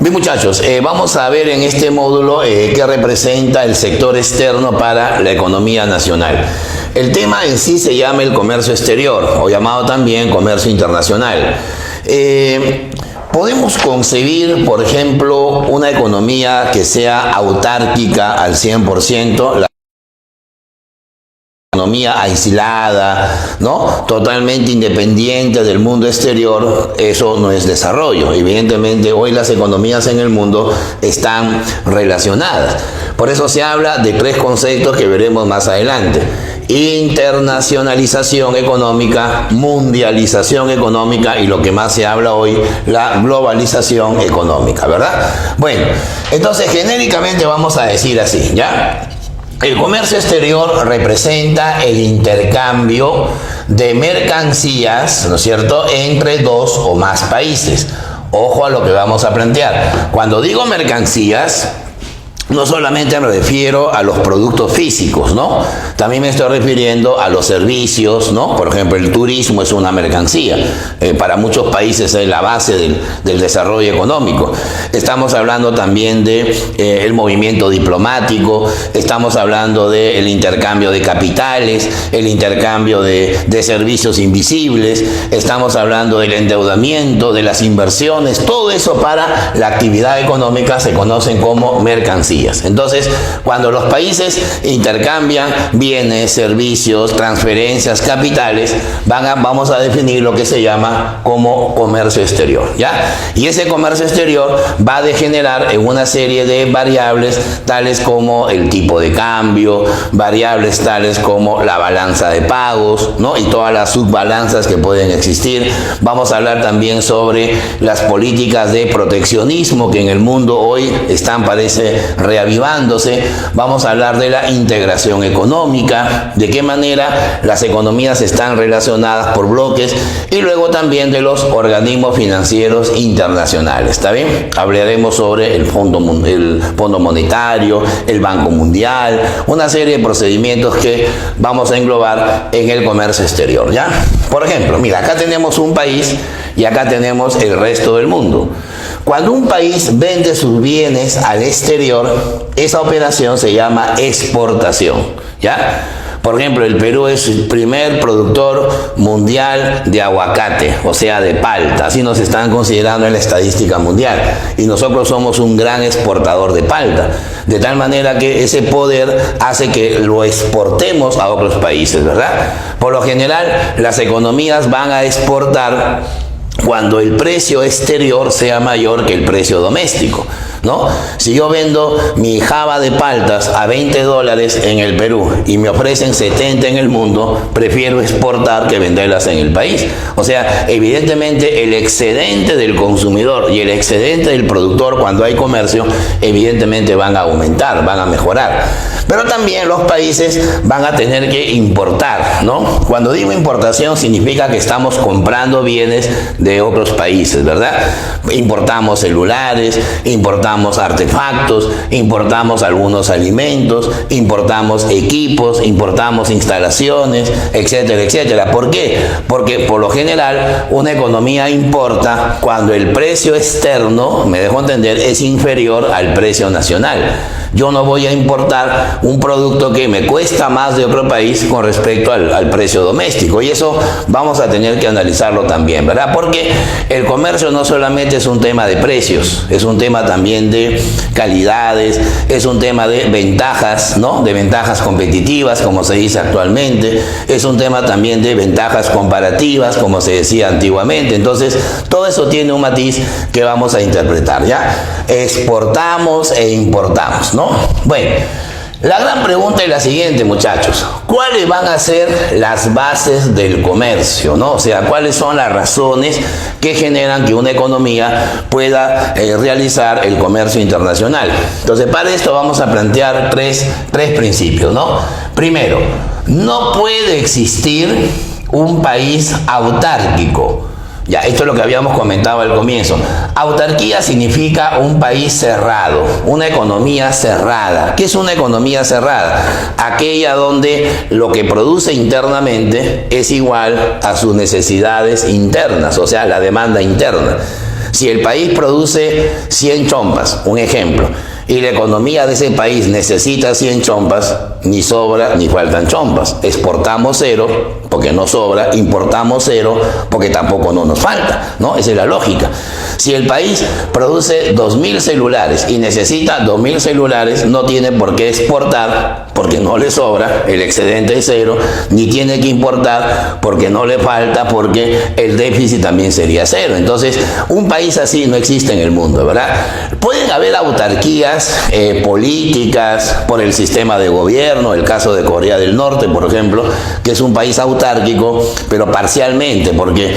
Bien, muchachos, vamos a ver en este módulo qué representa el sector externo para la economía nacional. El tema en sí se llama el comercio exterior, o llamado también comercio internacional. Podemos concebir, por ejemplo, una economía que sea autárquica al 100%, la economía aislada, ¿no? Totalmente independiente del mundo exterior. Eso no es desarrollo. Evidentemente, hoy las economías en el mundo están relacionadas. Por eso se habla de tres conceptos que veremos más adelante: internacionalización económica, mundialización económica y lo que más se habla hoy, la globalización económica, ¿verdad? Bueno, entonces genéricamente vamos a decir así, ¿ya? El comercio exterior representa el intercambio de mercancías, ¿no es cierto?, entre dos o más países. Ojo a lo que vamos a plantear. Cuando digo mercancías, no solamente me refiero a los productos físicos, ¿no? También me estoy refiriendo a los servicios, ¿no? Por ejemplo, el turismo es una mercancía. Para muchos países es la base del desarrollo económico. Estamos hablando también de el movimiento diplomático, estamos hablando del intercambio de capitales, el intercambio de servicios invisibles, estamos hablando del endeudamiento, de las inversiones. Todo eso para la actividad económica se conocen como mercancías. Entonces, cuando los países intercambian bienes, servicios, transferencias, capitales, vamos a definir lo que se llama como comercio exterior, ¿ya? Y ese comercio exterior va a degenerar en una serie de variables tales como el tipo de cambio, variables tales como la balanza de pagos, ¿no? Y todas las subbalanzas que pueden existir. Vamos a hablar también sobre las políticas de proteccionismo que en el mundo hoy están, parece, reavivándose. Vamos a hablar de la integración económica, de qué manera las economías están relacionadas por bloques, y luego también de los organismos financieros internacionales. ¿Está bien? Hablaremos sobre el Fondo Monetario, el Banco Mundial, una serie de procedimientos que vamos a englobar en el comercio exterior, ¿ya? Por ejemplo, mira, acá tenemos un país y acá tenemos el resto del mundo. Cuando un país vende sus bienes al exterior, esa operación se llama exportación, ¿ya? Por ejemplo, el Perú es el primer productor mundial de aguacate, o sea, de palta. Así nos están considerando en la estadística mundial. Y nosotros somos un gran exportador de palta. De tal manera que ese poder hace que lo exportemos a otros países, ¿verdad? Por lo general, las economías van a exportar cuando el precio exterior sea mayor que el precio doméstico, ¿no? Si yo vendo mi java de paltas a $20 en el Perú y me ofrecen 70 en el mundo, prefiero exportar que venderlas en el país. O sea, evidentemente el excedente del consumidor y el excedente del productor, cuando hay comercio, evidentemente van a aumentar, van a mejorar. Pero también los países van a tener que importar, ¿no? Cuando digo importación significa que estamos comprando bienes de otros países, ¿verdad? Importamos celulares, importamos artefactos, importamos algunos alimentos, importamos equipos, importamos instalaciones, etcétera, etcétera. ¿Por qué? Porque por lo general una economía importa cuando el precio externo, me dejo entender, es inferior al precio nacional. Yo no voy a importar un producto que me cuesta más de otro país con respecto al precio doméstico, y eso vamos a tener que analizarlo también, ¿verdad? Porque el comercio no solamente es un tema de precios, es un tema también de calidades, es un tema de ventajas, ¿no? De ventajas competitivas, como se dice actualmente, es un tema también de ventajas comparativas, como se decía antiguamente. Entonces, todo eso tiene un matiz que vamos a interpretar, ¿ya? Exportamos e importamos, ¿no? Bueno, la gran pregunta es la siguiente, muchachos: ¿cuáles van a ser las bases del comercio, ¿no? O sea, ¿cuáles son las razones que generan que una economía pueda realizar el comercio internacional? Entonces, para esto vamos a plantear tres principios, ¿no? Primero, no puede existir un país autárquico. Ya, esto es lo que habíamos comentado al comienzo. Autarquía significa un país cerrado, una economía cerrada. ¿Qué es una economía cerrada? Aquella donde lo que produce internamente es igual a sus necesidades internas, o sea, la demanda interna. Si el país produce 100 chompas, un ejemplo, y la economía de ese país necesita 100 chompas, ni sobra ni faltan chompas. Exportamos cero porque no sobra, importamos cero porque tampoco no nos falta, ¿no? Esa es la lógica. Si el país produce 2.000 celulares y necesita 2.000 celulares, no tiene por qué exportar porque no le sobra, el excedente es cero, ni tiene que importar porque no le falta, porque el déficit también sería cero. Entonces, un país así no existe en el mundo, ¿verdad? Pueden haber autarquías políticas por el sistema de gobierno, el caso de Corea del Norte, por ejemplo, que es un país autárquico, pero parcialmente, porque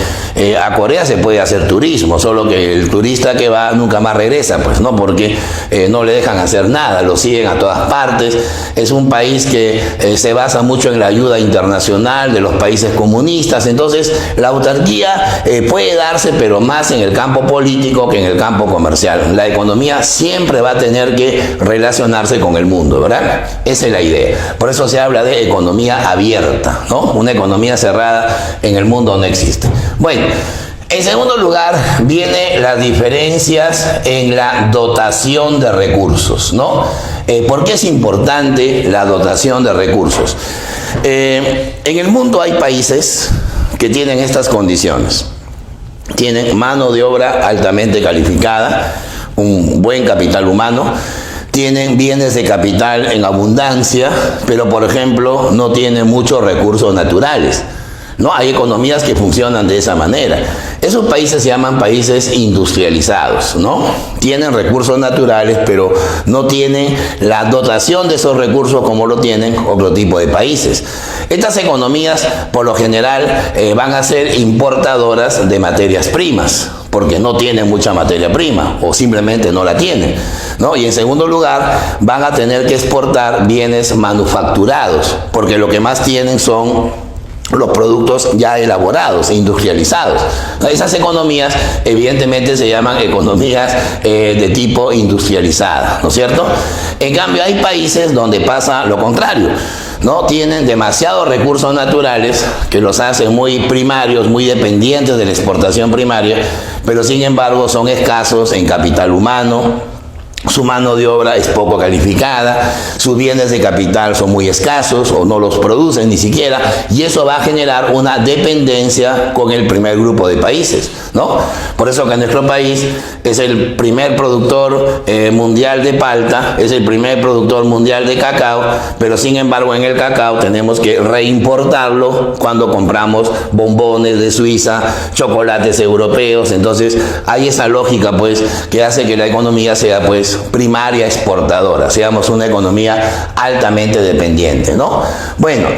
a Corea se puede hacer turismo, solo que el turista que va nunca más regresa, pues no, porque no le dejan hacer nada, lo siguen a todas partes. Es un país que se basa mucho en la ayuda internacional de los países comunistas. Entonces la autarquía puede darse, pero más en el campo político que en el campo comercial. La economía siempre va a tener que relacionarse con el mundo, ¿verdad? Esa es la idea. Por eso se habla de economía abierta, ¿no? Una economía cerrada en el mundo no existe. Bueno, en segundo lugar, vienen las diferencias en la dotación de recursos, ¿no? ¿Por qué es importante la dotación de recursos? En el mundo hay países que tienen estas condiciones. Tienen mano de obra altamente calificada, un buen capital humano, tienen bienes de capital en abundancia, pero por ejemplo no tienen muchos recursos naturales. No, hay economías que funcionan de esa manera. Esos países se llaman países industrializados, ¿no? Tienen recursos naturales, pero no tienen la dotación de esos recursos como lo tienen otro tipo de países. Estas economías, por lo general, van a ser importadoras de materias primas, porque no tienen mucha materia prima o simplemente no la tienen, ¿no? Y en segundo lugar, van a tener que exportar bienes manufacturados, porque lo que más tienen son los productos ya elaborados e industrializados. Esas economías evidentemente se llaman economías de tipo industrializada, ¿no es cierto? En cambio hay países donde pasa lo contrario, ¿no? Tienen demasiados recursos naturales que los hacen muy primarios, muy dependientes de la exportación primaria, pero sin embargo son escasos en capital humano. Su mano de obra es poco calificada, sus bienes de capital son muy escasos o no los producen ni siquiera, y eso va a generar una dependencia con el primer grupo de países, ¿no? Por eso que nuestro país es el primer productor mundial de palta, es el primer productor mundial de cacao, pero sin embargo en el cacao tenemos que reimportarlo cuando compramos bombones de Suiza, chocolates europeos. Entonces hay esa lógica pues que hace que la economía sea pues primaria exportadora, seamos una economía altamente dependiente, ¿no? Bueno,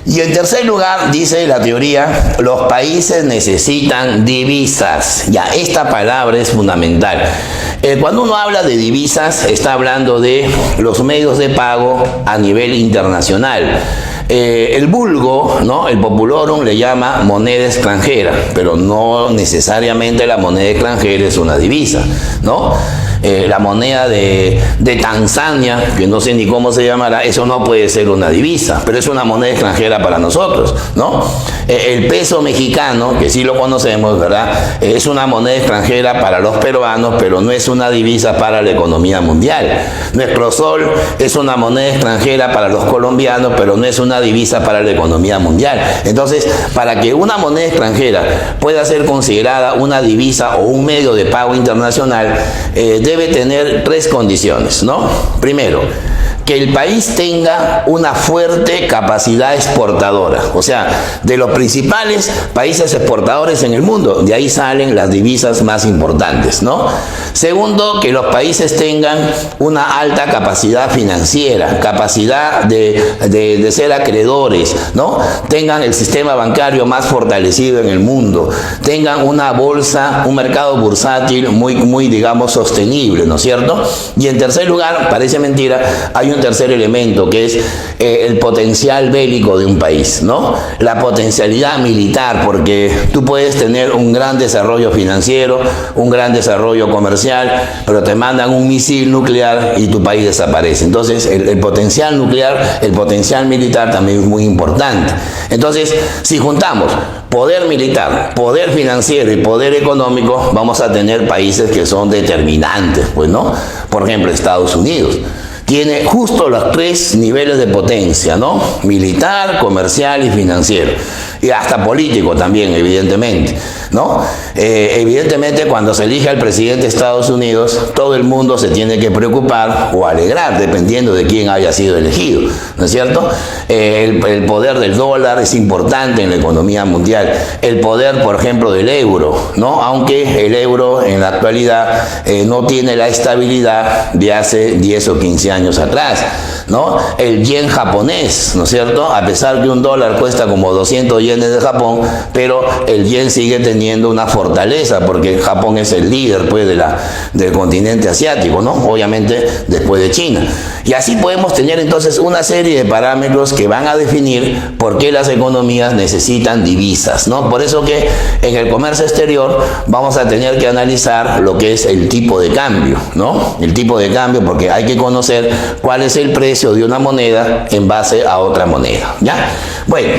y en tercer lugar, dice la teoría, los países necesitan divisas. Ya, esta palabra es fundamental. Cuando uno habla de divisas, está hablando de los medios de pago a nivel internacional. El vulgo, ¿no? El populorum le llama moneda extranjera, pero no necesariamente la moneda extranjera es una divisa, ¿no? La moneda de Tanzania, que no sé ni cómo se llamará, eso no puede ser una divisa, pero es una moneda extranjera para nosotros, ¿no? El peso mexicano, que sí lo conocemos, ¿verdad? Es una moneda extranjera para los peruanos, pero no es una divisa para la economía mundial. Nuestro sol es una moneda extranjera para los colombianos, pero no es una divisa para la economía mundial. Entonces, para que una moneda extranjera pueda ser considerada una divisa o un medio de pago internacional, debe tener tres condiciones, ¿no? Primero, que el país tenga una fuerte capacidad exportadora, o sea, de los principales países exportadores en el mundo, de ahí salen las divisas más importantes, ¿no? Segundo, que los países tengan una alta capacidad financiera, capacidad de ser acreedores, ¿no? Tengan el sistema bancario más fortalecido en el mundo, tengan una bolsa, un mercado bursátil muy digamos, sostenible, ¿no es cierto? Y en tercer lugar, parece mentira, hay un tercer elemento que es el potencial bélico de un país, ¿no? La potencialidad militar, porque tú puedes tener un gran desarrollo financiero, un gran desarrollo comercial, pero te mandan un misil nuclear y tu país desaparece. Entonces, el potencial nuclear, el potencial militar también es muy importante. Entonces, si juntamos poder militar, poder financiero y poder económico, vamos a tener países que son determinantes, pues, ¿no? Por ejemplo, Estados Unidos tiene justo los 3 niveles de potencia, ¿no? Militar, comercial y financiero. Y hasta político también, evidentemente, ¿no? Evidentemente, cuando se elige al presidente de Estados Unidos, todo el mundo se tiene que preocupar o alegrar, dependiendo de quién haya sido elegido, ¿no es cierto? El poder del dólar es importante en la economía mundial. El poder, por ejemplo, del euro, ¿no? Aunque el euro en la actualidad no tiene la estabilidad de hace 10 o 15 años atrás, ¿no? El yen japonés, ¿no es cierto? A pesar que un dólar cuesta como 200 yenes de Japón, pero el yen sigue teniendo una fortaleza, porque Japón es el líder, pues, del continente asiático, ¿no? Obviamente después de China. Y así podemos tener entonces una serie de parámetros que van a definir por qué las economías necesitan divisas, ¿no? Por eso que en el comercio exterior vamos a tener que analizar lo que es el tipo de cambio, ¿no? El tipo de cambio, porque hay que conocer cuál es el precio de una moneda en base a otra moneda, ¿ya? Bueno,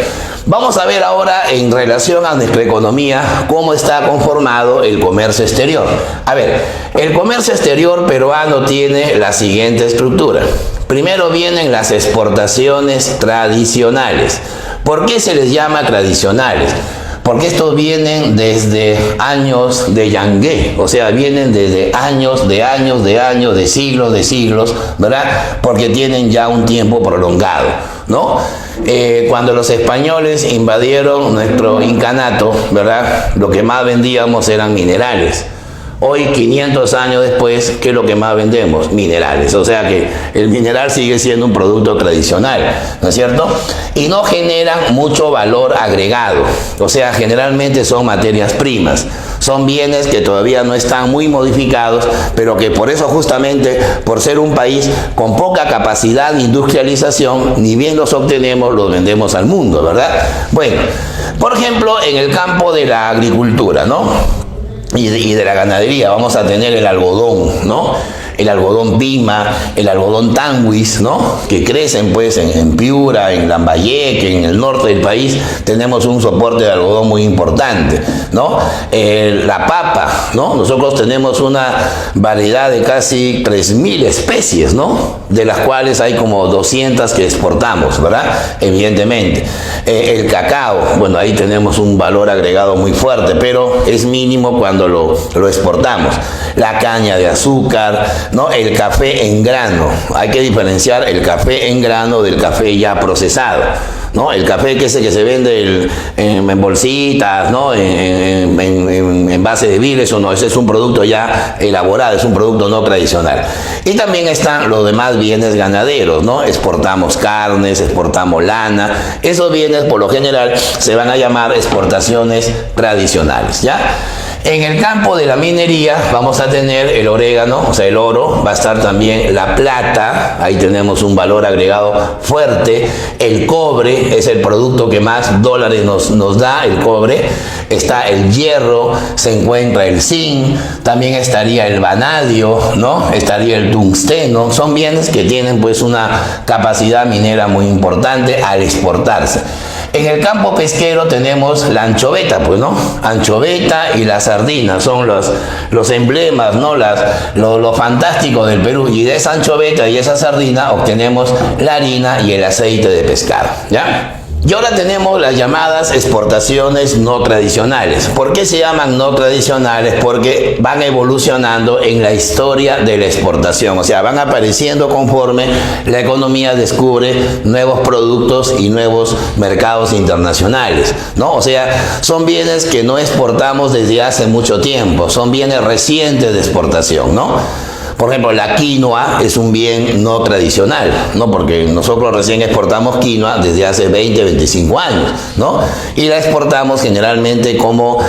vamos a ver ahora en relación a nuestra economía cómo está conformado el comercio exterior. A ver, el comercio exterior peruano tiene la siguiente estructura. Primero vienen las exportaciones tradicionales. ¿Por qué se les llama tradicionales? Porque estos vienen desde años de Yangué, o sea, vienen desde años, de siglos, ¿verdad? Porque tienen ya un tiempo prolongado, ¿no? Cuando los españoles invadieron nuestro incanato, ¿verdad? Lo que más vendíamos eran minerales. Hoy, 500 años después, ¿qué es lo que más vendemos? Minerales. O sea que el mineral sigue siendo un producto tradicional, ¿no es cierto? Y no generan mucho valor agregado. O sea, generalmente son materias primas. Son bienes que todavía no están muy modificados, pero que por eso justamente, por ser un país con poca capacidad de industrialización, ni bien los obtenemos, los vendemos al mundo, ¿verdad? Bueno, por ejemplo, en el campo de la agricultura, ¿no? Y de la ganadería vamos a tener el algodón, ¿no? El algodón Pima, el algodón Tanguis, ¿no? Que crecen pues en Piura, en Lambayeque, en el norte del país. Tenemos un soporte de algodón muy importante, ¿no? La papa, ¿no? Nosotros tenemos una variedad de casi 3.000 especies, ¿no? De las cuales hay como 200 que exportamos, ¿verdad? Evidentemente. El cacao, bueno, ahí tenemos un valor agregado muy fuerte, pero es mínimo cuando lo exportamos. La caña de azúcar, ¿no? El café en grano. Hay que diferenciar el café en grano del café ya procesado, ¿no? El café que se vende en bolsitas, ¿no? En base de viles o no, ese es un producto ya elaborado, es un producto no tradicional. Y también están los demás bienes ganaderos, ¿no? Exportamos carnes, exportamos lana. Esos bienes por lo general se van a llamar exportaciones tradicionales, ¿ya? En el campo de la minería vamos a tener el orégano, o sea, el oro, va a estar también la plata, ahí tenemos un valor agregado fuerte, el cobre es el producto que más dólares nos da, el cobre, está el hierro, se encuentra el zinc, también estaría el vanadio, ¿no? Estaría el tungsteno, son bienes que tienen pues una capacidad minera muy importante al exportarse. En el campo pesquero tenemos la anchoveta, pues, ¿no? Anchoveta y la sardina son los emblemas, ¿no? Lo fantástico del Perú. Y de esa anchoveta y esa sardina obtenemos la harina y el aceite de pescado, ¿ya? Y ahora tenemos las llamadas exportaciones no tradicionales. ¿Por qué se llaman no tradicionales? Porque van evolucionando en la historia de la exportación. O sea, van apareciendo conforme la economía descubre nuevos productos y nuevos mercados internacionales, ¿no? O sea, son bienes que no exportamos desde hace mucho tiempo. Son bienes recientes de exportación, ¿no? Por ejemplo, la quinoa es un bien no tradicional, ¿no? Porque nosotros recién exportamos quinoa desde hace 20, 25 años, ¿no? Y la exportamos generalmente como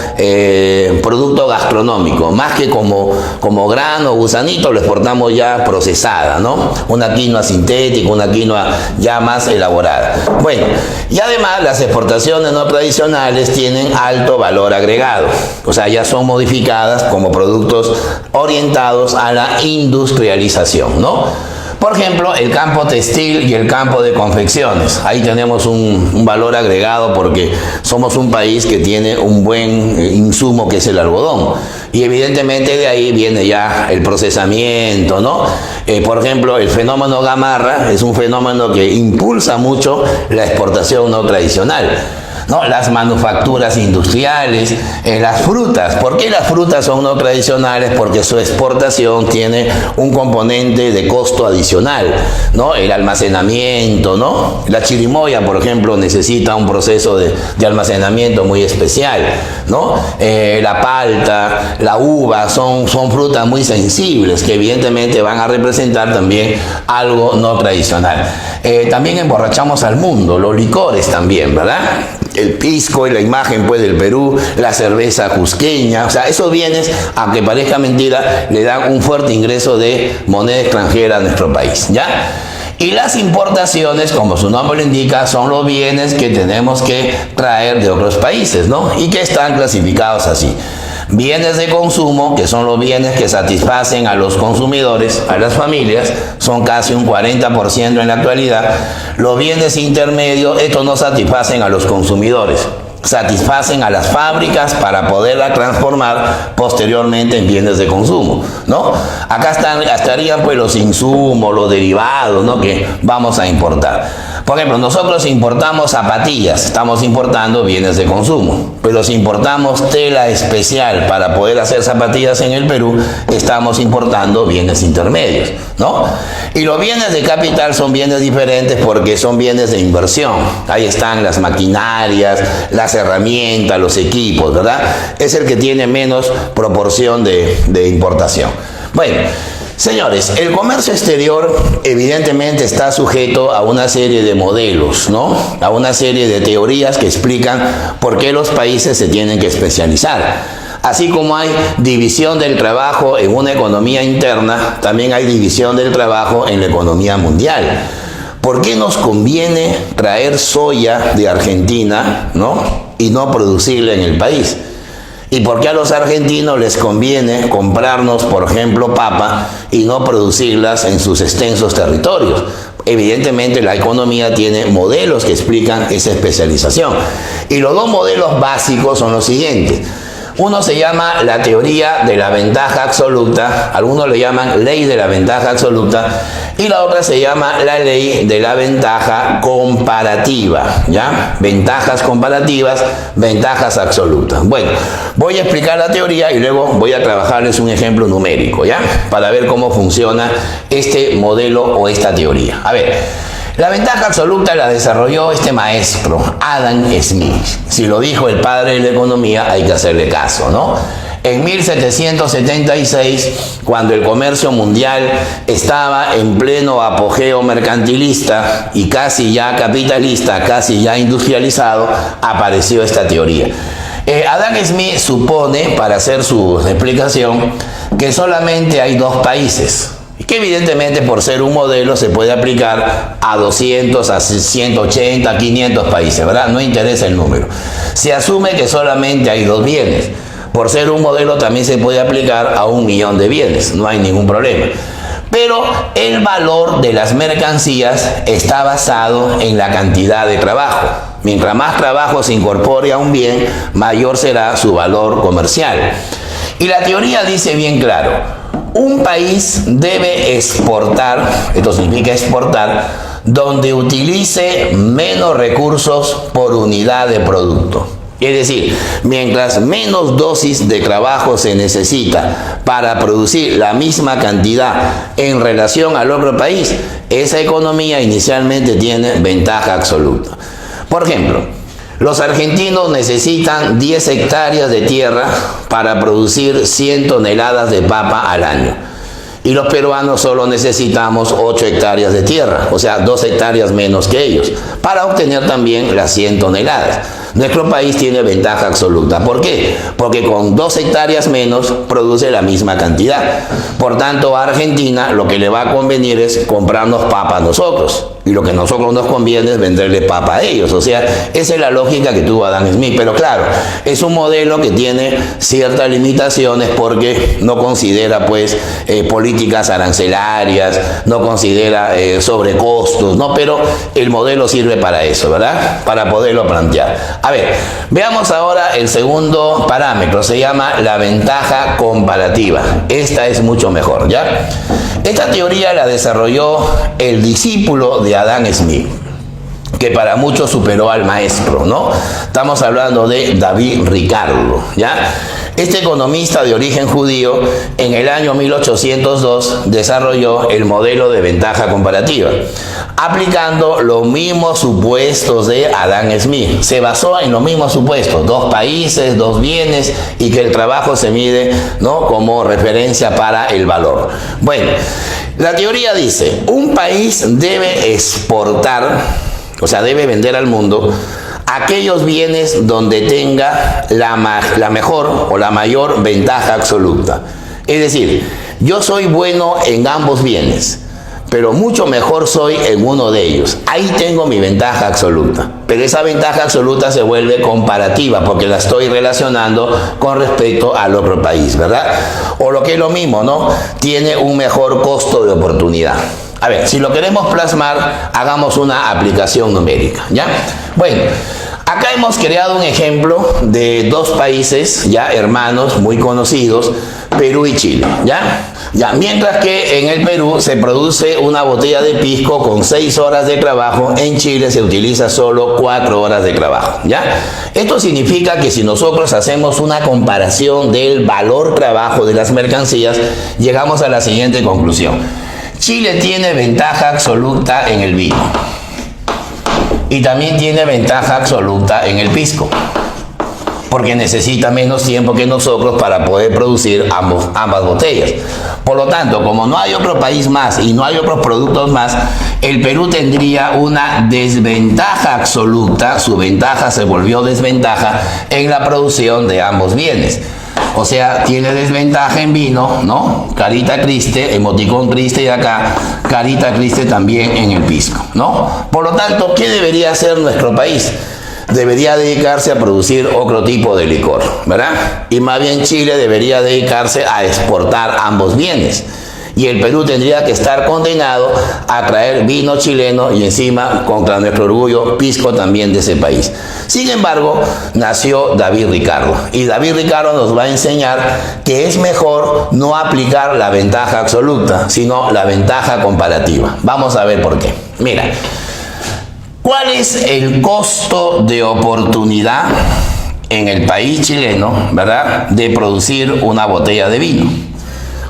producto gastronómico, más que como grano o gusanito, lo exportamos ya procesada, ¿no? Una quinoa sintética, una quinoa ya más elaborada. Bueno, y además las exportaciones no tradicionales tienen alto valor agregado, o sea, ya son modificadas como productos orientados a la industrialización, ¿no? Por ejemplo, el campo textil y el campo de confecciones. Ahí tenemos un valor agregado porque somos un país que tiene un buen insumo que es el algodón. Y evidentemente de ahí viene ya el procesamiento, ¿no? Por ejemplo, el fenómeno Gamarra es un fenómeno que impulsa mucho la exportación no tradicional, ¿no? Las manufacturas industriales, las frutas. ¿Por qué las frutas son no tradicionales? Porque su exportación tiene un componente de costo adicional, ¿no? El almacenamiento, ¿no? La chirimoya, por ejemplo, necesita un proceso de almacenamiento muy especial, ¿no? La palta, la uva, son frutas muy sensibles que evidentemente van a representar también algo no tradicional. También emborrachamos al mundo, los licores también, ¿verdad? El pisco y la imagen pues del Perú, la cerveza cusqueña, o sea, esos bienes, aunque parezca mentira, le dan un fuerte ingreso de moneda extranjera a nuestro país, ¿ya? Y las importaciones, como su nombre lo indica, son los bienes que tenemos que traer de otros países, ¿no? Y que están clasificados así. Bienes de consumo, que son los bienes que satisfacen a los consumidores, a las familias, son casi un 40% en la actualidad. Los bienes intermedios, estos no satisfacen a los consumidores, satisfacen a las fábricas para poderla transformar posteriormente en bienes de consumo, ¿no? Acá estarían pues los insumos, los derivados, ¿no? Que vamos a importar. Por ejemplo, nosotros importamos zapatillas, estamos importando bienes de consumo, pero si importamos tela especial para poder hacer zapatillas en el Perú, estamos importando bienes intermedios, ¿no? Y los bienes de capital son bienes diferentes porque son bienes de inversión. Ahí están las maquinarias, las herramientas, los equipos, ¿verdad? Es el que tiene menos proporción de importación. Bueno, señores, el comercio exterior evidentemente está sujeto a una serie de modelos, ¿no? A una serie de teorías que explican por qué los países se tienen que especializar. Así como hay división del trabajo en una economía interna, también hay división del trabajo en la economía mundial. ¿Por qué nos conviene traer soya de Argentina, ¿no? Y no producirla en el país? ¿Y por qué a los argentinos les conviene comprarnos, por ejemplo, papa y no producirlas en sus extensos territorios? Evidentemente la economía tiene modelos que explican esa especialización. Y los dos modelos básicos son los siguientes. Uno se llama la teoría de la ventaja absoluta, algunos le llaman ley de la ventaja absoluta, y la otra se llama la ley de la ventaja comparativa, ¿ya? Ventajas comparativas, ventajas absolutas. Bueno, voy a explicar la teoría y luego voy a trabajarles un ejemplo numérico, ¿ya? Para ver cómo funciona este modelo o esta teoría. A ver. La ventaja absoluta la desarrolló este maestro, Adam Smith. Si lo dijo el padre de la economía, hay que hacerle caso, ¿no? En 1776, cuando el comercio mundial estaba en pleno apogeo mercantilista y casi ya capitalista, casi ya industrializado, apareció esta teoría. Adam Smith supone, para hacer su explicación, que solamente hay dos países, que evidentemente por ser un modelo se puede aplicar a 200, a 180, a 500 países, ¿verdad? No interesa el número. Se asume que solamente hay dos bienes. Por ser un modelo también se puede aplicar a 1 millón de bienes, no hay ningún problema. Pero el valor de las mercancías está basado en la cantidad de trabajo. Mientras más trabajo se incorpore a un bien, mayor será su valor comercial. Y la teoría dice bien claro, un país debe exportar, esto significa exportar, donde utilice menos recursos por unidad de producto. Es decir, mientras menos dosis de trabajo se necesita para producir la misma cantidad en relación al otro país, esa economía inicialmente tiene ventaja absoluta. Por ejemplo, los argentinos necesitan 10 hectáreas de tierra para producir 100 toneladas de papa al año. Y los peruanos solo necesitamos 8 hectáreas de tierra, o sea, 2 hectáreas menos que ellos, para obtener también las 100 toneladas. Nuestro país tiene ventaja absoluta. ¿Por qué? Porque con 2 hectáreas menos produce la misma cantidad. Por tanto, a Argentina lo que le va a convenir es comprarnos papa a nosotros. Y lo que a nosotros nos conviene es venderle papa a ellos. O sea, esa es la lógica que tuvo Adam Smith. Pero claro, es un modelo que tiene ciertas limitaciones porque no considera pues políticas arancelarias, no considera sobrecostos, ¿no? Pero el modelo sirve para eso, ¿verdad? Para poderlo plantear. A ver, veamos ahora el segundo parámetro. Se llama la ventaja comparativa. Esta es mucho mejor, ¿ya? Esta teoría la desarrolló el discípulo de Adam Smith, que para muchos superó al maestro, ¿no? Estamos hablando de David Ricardo, ¿ya? Este economista de origen judío, en el año 1802, desarrolló el modelo de ventaja comparativa, aplicando los mismos supuestos de Adam Smith. Se basó en los mismos supuestos, 2 países, 2 bienes, y que el trabajo se mide, ¿no?, como referencia para el valor. Bueno, la teoría dice, un país debe exportar, o sea, debe vender al mundo aquellos bienes donde tenga la mejor o la mayor ventaja absoluta. Es decir, yo soy bueno en ambos bienes, pero mucho mejor soy en uno de ellos. Ahí tengo mi ventaja absoluta. Pero esa ventaja absoluta se vuelve comparativa porque la estoy relacionando con respecto al otro país, ¿verdad? O lo que es lo mismo, ¿no? Tiene un mejor costo de oportunidad. A ver, si lo queremos plasmar, hagamos una aplicación numérica, ¿ya? Bueno, acá hemos creado un ejemplo de 2 países, ya hermanos, muy conocidos, Perú y Chile, ¿ya? Ya, mientras que en el Perú se produce una botella de pisco con 6 horas de trabajo, en Chile se utiliza solo 4 horas de trabajo, ¿ya? Esto significa que si nosotros hacemos una comparación del valor trabajo de las mercancías, llegamos a la siguiente conclusión. Chile tiene ventaja absoluta en el vino y también tiene ventaja absoluta en el pisco, porque necesita menos tiempo que nosotros para poder producir ambas botellas. Por lo tanto, como no hay otro país más y no hay otros productos más, el Perú tendría una desventaja absoluta, su ventaja se volvió desventaja en la producción de ambos bienes. O sea, tiene desventaja en vino, ¿no? Carita triste, emoticón triste, y acá carita triste también en el pisco, ¿no? Por lo tanto, ¿qué debería hacer nuestro país? Debería dedicarse a producir otro tipo de licor, ¿verdad? Y más bien Chile debería dedicarse a exportar ambos bienes. Y el Perú tendría que estar condenado a traer vino chileno y encima, contra nuestro orgullo, pisco también de ese país. Sin embargo, nació David Ricardo. Y David Ricardo nos va a enseñar que es mejor no aplicar la ventaja absoluta, sino la ventaja comparativa. Vamos a ver por qué. Mira, ¿cuál es el costo de oportunidad en el país chileno, ¿verdad?, de producir una botella de vino?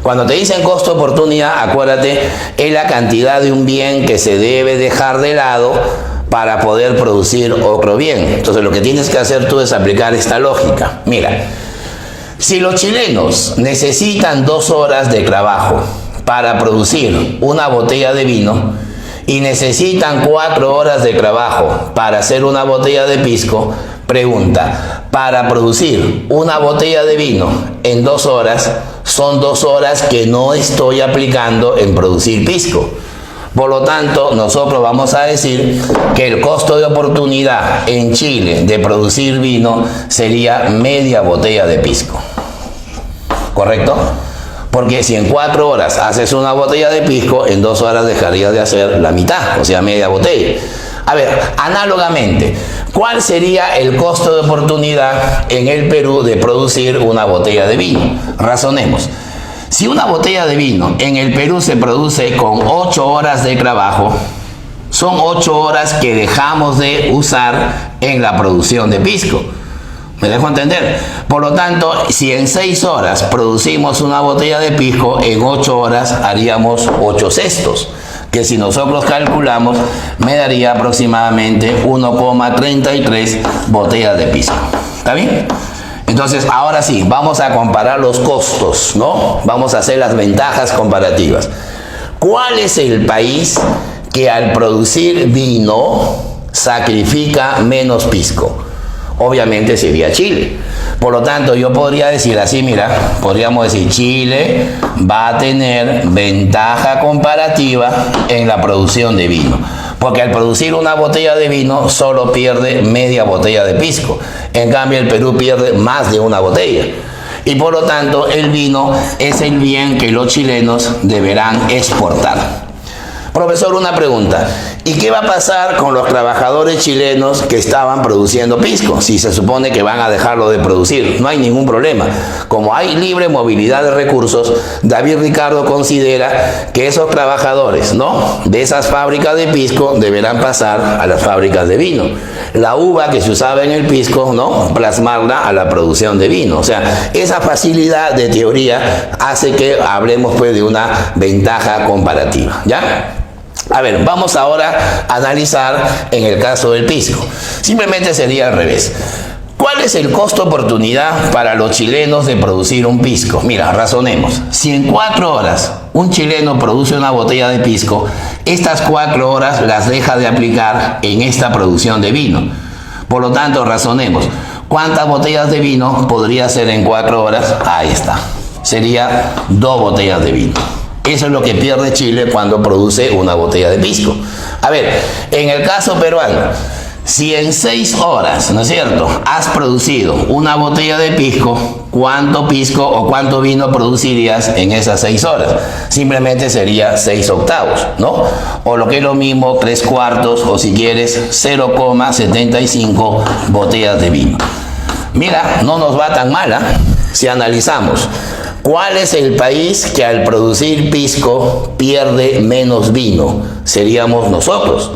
Cuando te dicen costo de oportunidad, acuérdate, es la cantidad de un bien que se debe dejar de lado para poder producir otro bien. Entonces lo que tienes que hacer tú es aplicar esta lógica. Mira, si los chilenos necesitan 2 horas de trabajo para producir una botella de vino y necesitan 4 horas de trabajo para hacer una botella de pisco, pregunta, para producir una botella de vino en 2 horas, son 2 horas que no estoy aplicando en producir pisco. Por lo tanto, nosotros vamos a decir que el costo de oportunidad en Chile de producir vino sería media botella de pisco. ¿Correcto? Porque si en 4 horas haces una botella de pisco, en 2 horas dejarías de hacer la mitad, o sea, media botella. A ver, análogamente, ¿cuál sería el costo de oportunidad en el Perú de producir una botella de vino? Razonemos. Si una botella de vino en el Perú se produce con 8 horas de trabajo, son 8 horas que dejamos de usar en la producción de pisco. ¿Me dejo entender? Por lo tanto, si en 6 horas producimos una botella de pisco, en 8 horas haríamos 8 cestos, que si nosotros calculamos, me daría aproximadamente 1,33 botellas de pisco. ¿Está bien? Entonces, ahora sí, vamos a comparar los costos, ¿no? Vamos a hacer las ventajas comparativas. ¿Cuál es el país que al producir vino sacrifica menos pisco? obviamente sería Chile. Por lo tanto, yo podría decir así, mira, podríamos decir Chile va a tener ventaja comparativa en la producción de vino. Porque al producir una botella de vino solo pierde media botella de pisco. En cambio, el Perú pierde más de una botella. Y por lo tanto, el vino es el bien que los chilenos deberán exportar. Profesor, una pregunta. ¿Y qué va a pasar con los trabajadores chilenos que estaban produciendo pisco? Si se supone que van a dejarlo de producir, no hay ningún problema. Como hay libre movilidad de recursos, David Ricardo considera que esos trabajadores, ¿no?, de esas fábricas de pisco deberán pasar a las fábricas de vino. La uva que se usaba en el pisco, ¿no?, plasmarla a la producción de vino. O sea, esa facilidad de teoría hace que hablemos pues de una ventaja comparativa, ¿ya? A ver, vamos ahora a analizar en el caso del pisco. Simplemente sería al revés. ¿Cuál es el costo-oportunidad para los chilenos de producir un pisco? Mira, razonemos. Si en 4 horas un chileno produce una botella de pisco, estas 4 horas las deja de aplicar en esta producción de vino. Por lo tanto, razonemos. ¿Cuántas botellas de vino podría ser en 4 horas? Ahí está. Sería 2 botellas de vino. Eso es lo que pierde Chile cuando produce una botella de pisco. A ver, en el caso peruano, si en 6 horas, ¿no es cierto?, has producido una botella de pisco, ¿cuánto pisco o cuánto vino producirías en esas 6 horas? Simplemente sería 6 octavos, ¿no? O lo que es lo mismo, 3/4, o si quieres, 0,75 botellas de vino. Mira, no nos va tan mal, ¿eh? Si analizamos. ¿Cuál es el país que al producir pisco pierde menos vino? Seríamos nosotros,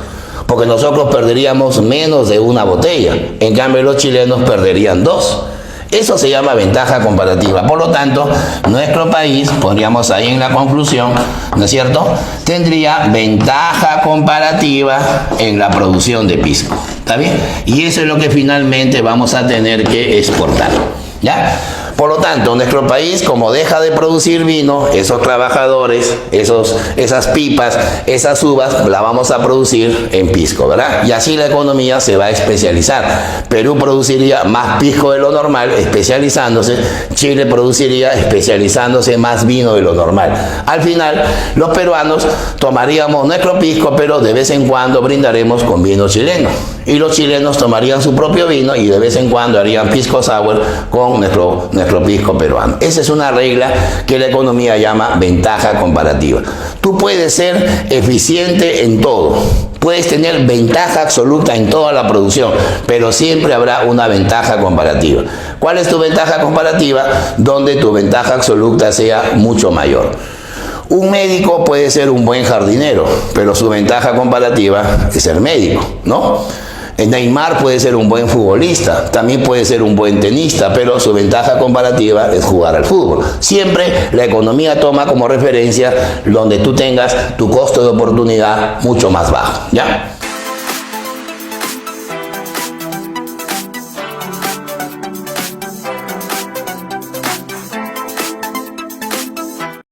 porque nosotros perderíamos menos de una botella. En cambio, los chilenos perderían 2. Eso se llama ventaja comparativa. Por lo tanto, nuestro país, pondríamos ahí en la conclusión, ¿no es cierto?, tendría ventaja comparativa en la producción de pisco. ¿Está bien? Y eso es lo que finalmente vamos a tener que exportar, ¿ya? Por lo tanto, nuestro país, como deja de producir vino, esos trabajadores, esas pipas, esas uvas, la vamos a producir en pisco, ¿verdad? Y así la economía se va a especializar. Perú produciría más pisco de lo normal, especializándose. Chile produciría, especializándose, más vino de lo normal. Al final, los peruanos tomaríamos nuestro pisco, pero de vez en cuando brindaremos con vino chileno. Y los chilenos tomarían su propio vino y de vez en cuando harían pisco sour con nuestro pisco peruano. Esa es una regla que la economía llama ventaja comparativa. Tú puedes ser eficiente en todo, puedes tener ventaja absoluta en toda la producción, pero siempre habrá una ventaja comparativa. ¿Cuál es tu ventaja comparativa? Donde tu ventaja absoluta sea mucho mayor. Un médico puede ser un buen jardinero, pero su ventaja comparativa es ser médico, ¿no? Neymar puede ser un buen futbolista, también puede ser un buen tenista, pero su ventaja comparativa es jugar al fútbol. Siempre la economía toma como referencia donde tú tengas tu costo de oportunidad mucho más bajo, ¿ya?